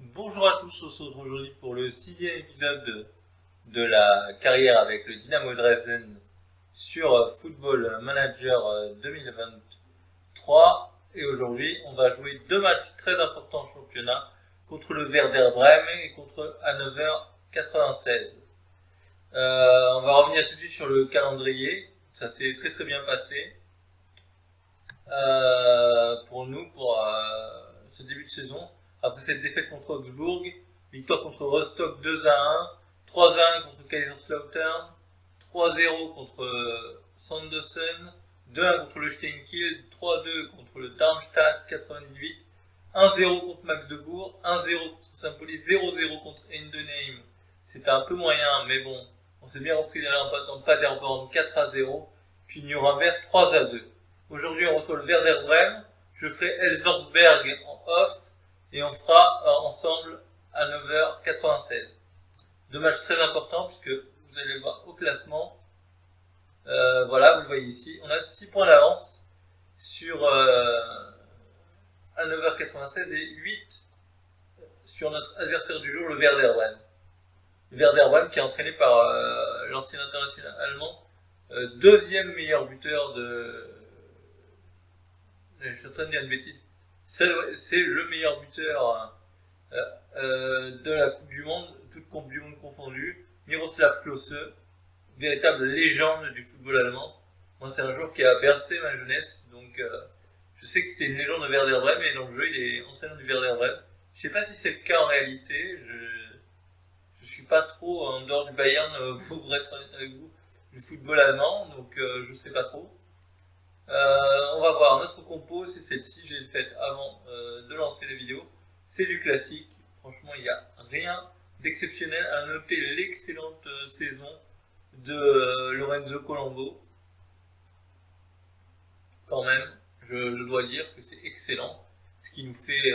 Bonjour à tous, on se retrouve aujourd'hui pour le 6e épisode de la carrière avec le Dynamo Dresden sur Football Manager 2023. Et aujourd'hui, on va jouer deux matchs très importants en championnat contre le Werder Bremen et contre Hannover 96. On va revenir tout de suite sur le calendrier. Ça s'est très très bien passé pour nous, pour ce début de saison. Après cette défaite contre Augsbourg, victoire contre Rostock 2-1, 3-1 contre Kaiserslautern, 3-0 contre Sandhausen, 2-1 contre le Steinkiel, 3-2 contre le Darmstadt 98, 1-0 contre Magdebourg, 1-0 contre Saint-Pauli, 0-0 contre Heidenheim. C'était un peu moyen, mais bon, on s'est bien repris derrière en Paderborn 4-0, puis Nuremberg 3-2. Aujourd'hui, on reçoit le Werder Bremen. Je ferai Elversberg en off et on fera ensemble Hannover 96. Deux matchs très importants puisque vous allez voir au classement. Voilà, vous le voyez ici. On a 6 points d'avance sur Hannover 96 et 8 sur notre adversaire du jour, le Werder Bremen. Le Werder Bremen qui est entraîné par l'ancien international allemand, deuxième meilleur buteur de... Je suis en train de dire une bêtise. C'est le meilleur buteur de la Coupe du Monde, toute Coupe du Monde confondue. Miroslav Klose, véritable légende du football allemand. Moi, c'est un joueur qui a bercé ma jeunesse, donc je sais que c'était une légende de Werder Bremen, et dans le jeu, il est entraîneur du Werder Bremen. Je sais pas si c'est le cas en réalité. Je suis pas trop en dehors du Bayern pour être honnête avec vous, du football allemand, donc je sais pas trop. On va voir notre compo, c'est celle-ci, je l'ai faite avant de lancer la vidéo. C'est du classique, franchement il n'y a rien d'exceptionnel à noter l'excellente saison de Lorenzo Colombo. Quand même, je dois dire que c'est excellent, ce qui nous fait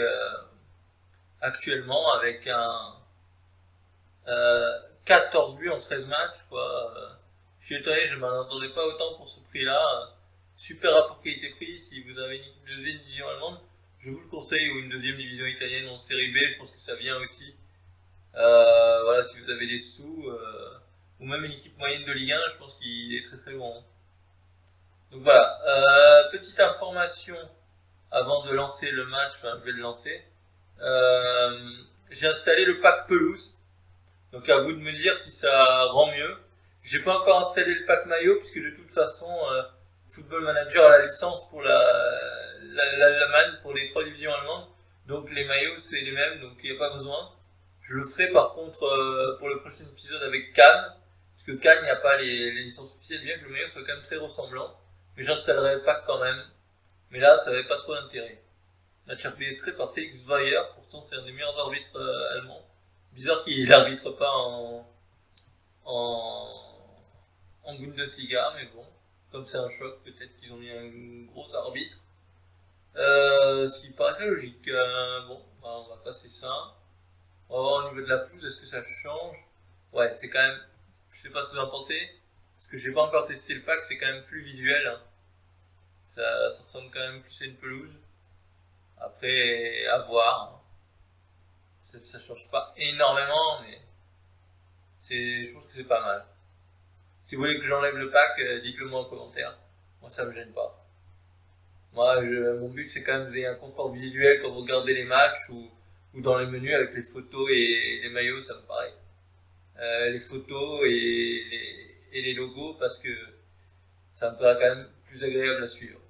actuellement avec un 14 buts en 13 matchs, quoi. Je suis étonné, je ne m'en attendais pas autant pour ce prix-là. Super rapport qualité-prix. Si vous avez une équipe de deuxième division allemande, je vous le conseille, ou une deuxième division italienne en série B, je pense que ça vient aussi. Voilà, si vous avez des sous, ou même une équipe moyenne de Ligue 1, je pense qu'il est très très bon. Donc voilà, petite information avant de lancer le match, enfin je vais le lancer. J'ai installé le pack pelouse, donc à vous de me dire si ça rend mieux. J'ai pas encore installé le pack maillot, puisque de toute façon, Football Manager a la licence pour l'Allemagne, pour les 3 divisions allemandes. Donc les maillots c'est les mêmes, donc il n'y a pas besoin. Je le ferai par contre pour le prochain épisode avec Cannes, parce que Cannes il n'y a pas les licences officielles, bien que le maillot soit quand même très ressemblant. Mais j'installerai le pack quand même. Mais là ça n'avait pas trop d'intérêt. Match arbitré par Felix Weyer, pourtant c'est un des meilleurs arbitres allemands. Bizarre qu'il n'arbitre pas en Bundesliga, mais bon, comme c'est un choc, peut-être qu'ils ont mis un gros arbitre. Ce qui paraît très logique. Bon, bah, on va passer ça. On va voir au niveau de la pelouse, est-ce que ça change? Ouais, c'est quand même... Je sais pas ce que vous en pensez, parce que j'ai pas encore testé le pack, c'est quand même plus visuel. Hein. Ça ressemble quand même plus à une pelouse. Après, à voir. Hein. Ça change pas énormément, mais je pense que c'est pas mal. Si vous voulez que j'enlève le pack, dites-le moi en commentaire. Moi, ça me gêne pas. Moi, mon but, c'est quand même que vous ayez un confort visuel quand vous regardez les matchs ou dans les menus avec les photos et les maillots, ça me paraît. Les photos et les logos, parce que ça me paraît quand même plus agréable à suivre.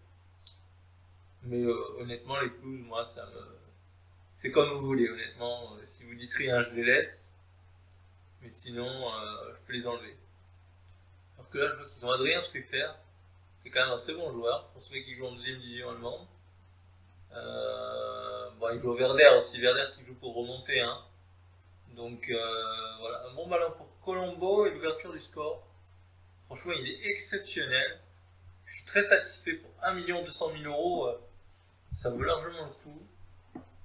Mais honnêtement, les pelouses, moi, c'est comme vous voulez, honnêtement. Si vous dites rien, je les laisse. Mais sinon, je peux les enlever. Alors que là, je vois qu'ils ont Adrien Truffert. C'est quand même un très bon joueur pour ceux qui jouent en deuxième division allemande. Bon, il joue au Werder aussi, Werder qui joue pour remonter. Hein. Donc voilà, un bon ballon pour Colombo et l'ouverture du score. Franchement, il est exceptionnel. Je suis très satisfait pour 1 200 000 euros. Ça vaut largement le coup.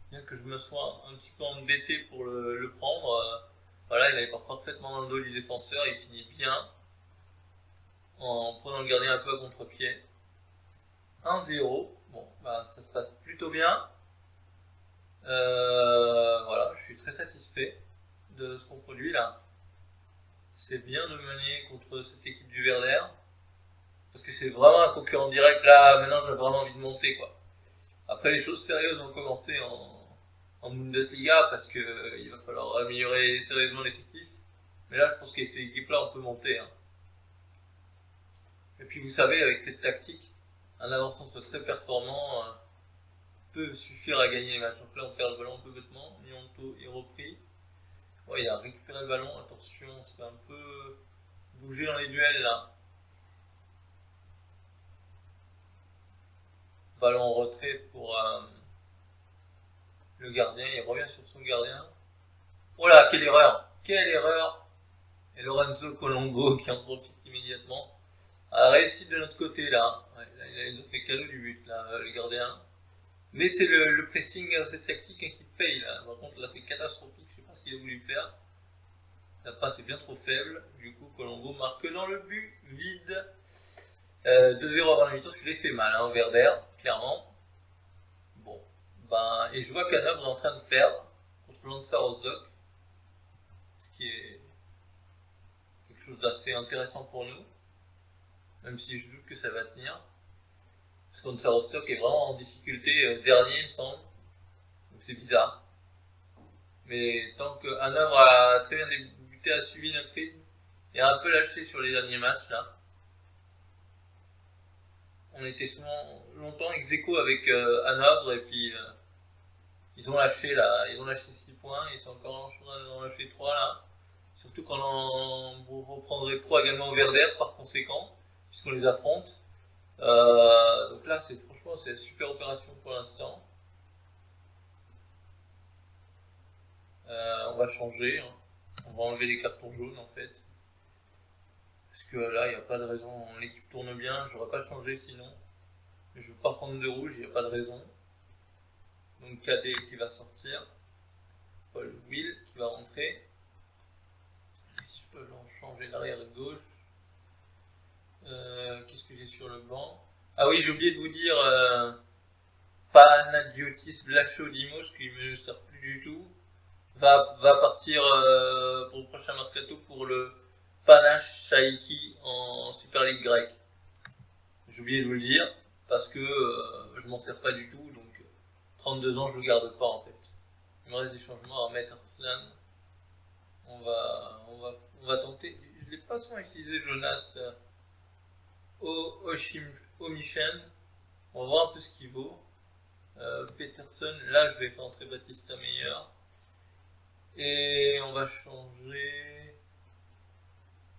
Bien que je me sois un petit peu endetté pour le prendre. Voilà, il avait parfaitement dans le dos du défenseur, il finit bien. En prenant le gardien un peu à contre-pied. 1-0. Bon, bah, ça se passe plutôt bien. Voilà, je suis très satisfait de ce qu'on produit là. C'est bien de mener contre cette équipe du Werder, parce que c'est vraiment un concurrent direct. Là, maintenant, j'ai vraiment envie de monter, quoi. Après, les choses sérieuses vont commencer en Bundesliga, parce que il va falloir améliorer sérieusement l'effectif. Mais là, je pense que ces équipes-là, on peut monter. Hein. Et puis, vous savez, avec cette tactique, un avant-centre très performant peut suffire à gagner les matchs. Donc là, on perd le ballon un peu bêtement. Nyonto est repris. Ouais, il a récupéré le ballon. Attention, on se fait un peu bouger dans les duels là. Ballon en retrait pour le gardien. Il revient sur son gardien. Oh là, quelle erreur! Quelle erreur! Et Lorenzo Colombo qui en profite immédiatement. A réussi de notre côté là. Ouais, là il a fait cadeau du but là, le gardien. Mais c'est le pressing, cette tactique qui paye là. Par contre là c'est catastrophique, je sais pas ce qu'il a voulu faire. La passe est bien trop faible. Du coup Colombo marque dans le but vide. 2-0 avant la mi-temps, ce qui lui fait mal, hein, Werder, clairement. Bon, ben, et je vois qu'Hanovre est en train de perdre contre Lanza Rostock, ce qui est quelque chose d'assez intéressant pour nous, même si je doute que ça va tenir. Parce que Lanza Rostock est vraiment en difficulté, dernier, il me semble. Donc c'est bizarre. Mais tant que Hanovre a très bien débuté, a suivi notre rythme, et a un peu lâché sur les derniers matchs là. On était souvent longtemps ex-aequo avec Hanovre et puis ils ont lâché là, ils ont lâché 6 points, ils sont encore en train d'en lâcher 3 là. Surtout quand vous reprendrez pro également au Werder par conséquent, puisqu'on les affronte. Donc là c'est franchement c'est une super opération pour l'instant. On va changer, hein. On va enlever les cartons jaunes en fait. Parce que là, il n'y a pas de raison. L'équipe tourne bien, j'aurais pas changé sinon. Je ne veux pas prendre de rouge, il n'y a pas de raison. Donc KD qui va sortir. Paul Will qui va rentrer. Et si je peux changer l'arrière gauche. Qu'est-ce que j'ai sur le banc? Ah oui, j'ai oublié de vous dire Panagiotis Vlachodimos, qui ne me sert plus du tout, va partir pour le prochain mercato pour le Panathinaiki en Super League grecque. J'ai oublié de vous le dire parce que je m'en sers pas du tout, donc 32 ans je le garde pas en fait. Il me reste des changements à mettre Arslan. On va tenter. Je l'ai pas souvent utilisé Jonas Omichen. On va voir un peu ce qu'il vaut. Peterson, là je vais faire entrer Baptista Meyer. Et on va changer.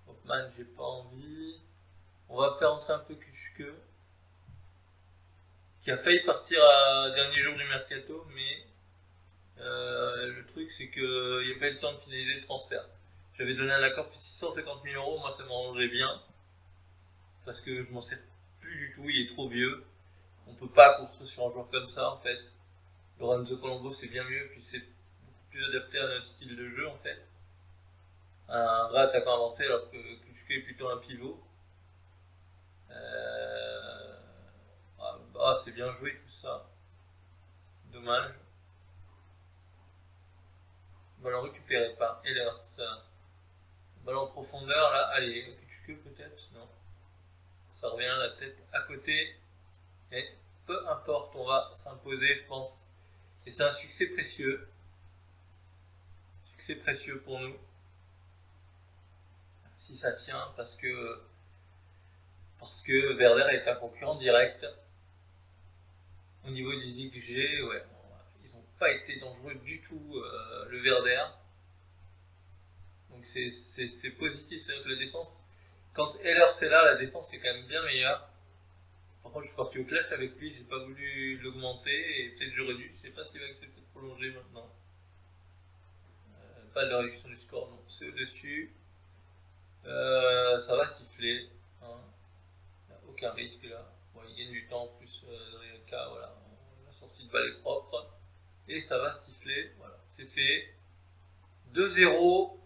Hopman, j'ai pas envie. On va faire entrer un peu Kuschke, qui a failli partir à dernier jour du mercato, mais le truc c'est qu'il n'y a pas eu le temps de finaliser le transfert. J'avais donné un accord pour 650 000 euros, moi ça m'arrangeait bien, parce que je m'en sers plus du tout, il est trop vieux. On peut pas construire sur un joueur comme ça en fait. Lorenzo Colombo c'est bien mieux, puis c'est beaucoup plus adapté à notre style de jeu en fait. Un vrai attaquant avancé alors que Kuschke est plutôt un pivot. C'est bien joué tout ça. Dommage. Ballon récupéré par Ehlers. Ballon en profondeur là. Allez, Kuschke peut-être? Non. Ça revient à la tête à côté. Et peu importe, on va s'imposer, je pense. Et c'est un succès précieux. Succès précieux pour nous. Si ça tient, parce que Werder est un concurrent direct. Au niveau des XG, ouais, ils n'ont pas été dangereux du tout, le Werder. Donc c'est positif, c'est vrai que la défense, quand Heller c'est là, la défense est quand même bien meilleure. Par contre, je suis parti au clash avec lui, j'ai pas voulu l'augmenter, et peut-être j'aurais dû, je sais pas s'il va accepter de prolonger maintenant. Pas de réduction du score, non, c'est au-dessus. Ça va siffler, hein. Aucun risque là. Bon, il gagne du temps en plus Rielka, voilà. La sortie de balle est propre. Et ça va siffler, voilà, c'est fait. 2-0.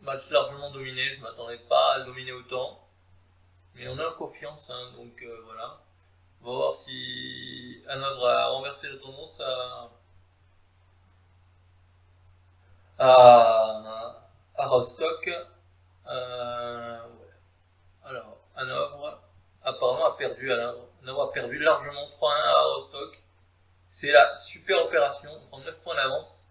Match largement dominé, je ne m'attendais pas à le dominer autant. Mais on a confiance, hein, donc voilà. On va voir si, Hanovre a renversé la tendance à Rostock. Ouais. Alors, Hanovre, apparemment Hanovre a perdu largement 3-1 à Rostock. C'est la super opération, on prend 9 points d'avance.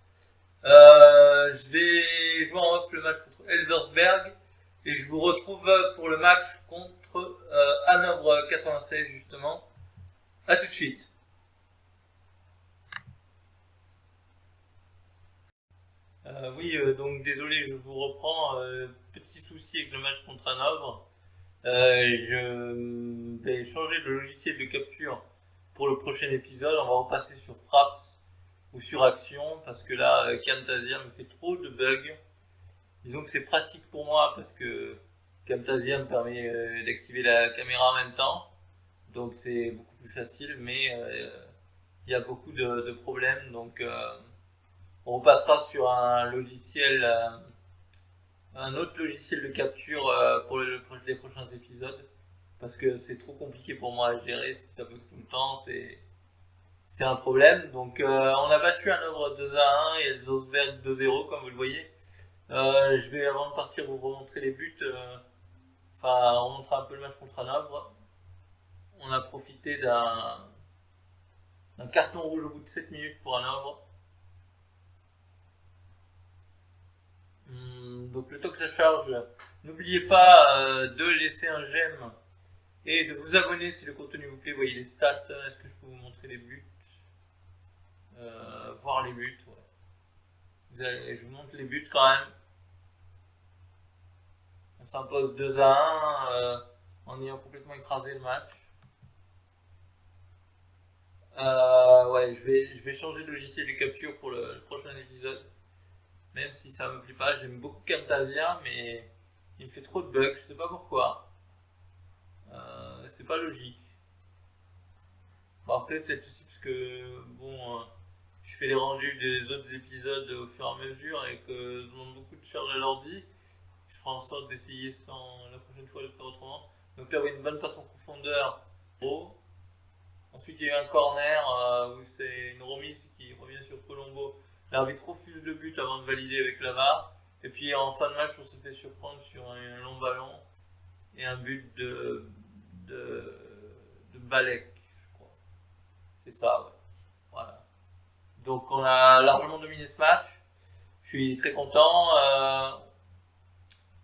Je vais jouer en off le match contre Elversberg et je vous retrouve pour le match contre Hanovre 96 justement. A tout de suite. Oui, donc désolé, je vous reprends. Petit souci avec le match contre Hanovre. Je vais changer de logiciel de capture pour le prochain épisode. On va repasser sur Fraps ou sur Action parce que là, Camtasia me fait trop de bugs. Disons que c'est pratique pour moi parce que Camtasia me permet d'activer la caméra en même temps. Donc c'est beaucoup plus facile, mais il y a beaucoup de problèmes. Donc on repassera sur un autre logiciel de capture pour les prochains épisodes. Parce que c'est trop compliqué pour moi à gérer. Si ça bug tout le temps, c'est un problème. Donc on a battu Hanovre 2-1 et Elversberg 2-0 comme vous le voyez. Je vais avant de partir vous remontrer les buts. Enfin, remontrer un peu le match contre Hanovre. On a profité d'un carton rouge au bout de 7 minutes pour Hanovre. Donc le temps que ça charge, n'oubliez pas de laisser un j'aime et de vous abonner si le contenu vous plaît. Vous voyez les stats. Est-ce que je peux vous montrer les buts? Voir les buts, ouais. Je vous montre les buts quand même. On s'impose 2-1 en ayant complètement écrasé le match. Ouais, je vais changer de logiciel de capture pour le prochain épisode. Même si ça me plaît pas, j'aime beaucoup Camtasia, mais il me fait trop de bugs, je sais pas pourquoi. C'est pas logique. Bon, après, peut-être aussi parce que, bon, je fais les rendus des autres épisodes au fur et à mesure et que je demande beaucoup de charge à l'ordi. Je ferai en sorte d'essayer sans la prochaine fois de le faire autrement. Donc là, vous voyez une bonne passe en profondeur. Oh. Ensuite, il y a eu un corner où c'est une remise qui revient sur Colombo. L'arbitre refuse le but avant de valider avec la VAR. Et puis en fin de match, on se fait surprendre sur un long ballon et un but de Balek, je crois. C'est ça, ouais. Voilà. Donc on a largement dominé ce match. Je suis très content.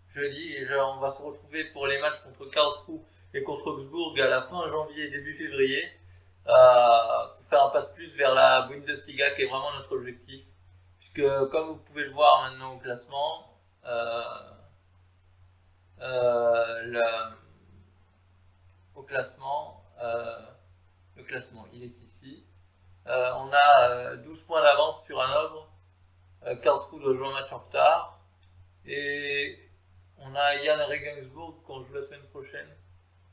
Jeudi et on va se retrouver pour les matchs contre Karlsruhe et contre Augsbourg à la fin janvier et début février pour faire un pas de plus vers la Bundesliga qui est vraiment notre objectif. Puisque comme vous pouvez le voir maintenant au classement, le classement il est ici. On a 12 points d'avance sur Hanovre. Karlsruhe doit jouer un match en retard. Et on a Jan Regensburg qu'on joue la semaine prochaine,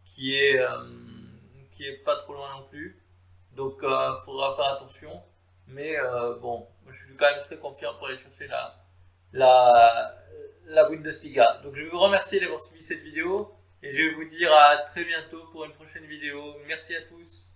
qui est pas trop loin non plus. Donc faudra faire attention. Mais bon, je suis quand même très confiant pour aller chercher la Bundesliga. Donc je vais vous remercier d'avoir suivi cette vidéo et je vais vous dire à très bientôt pour une prochaine vidéo. Merci à tous.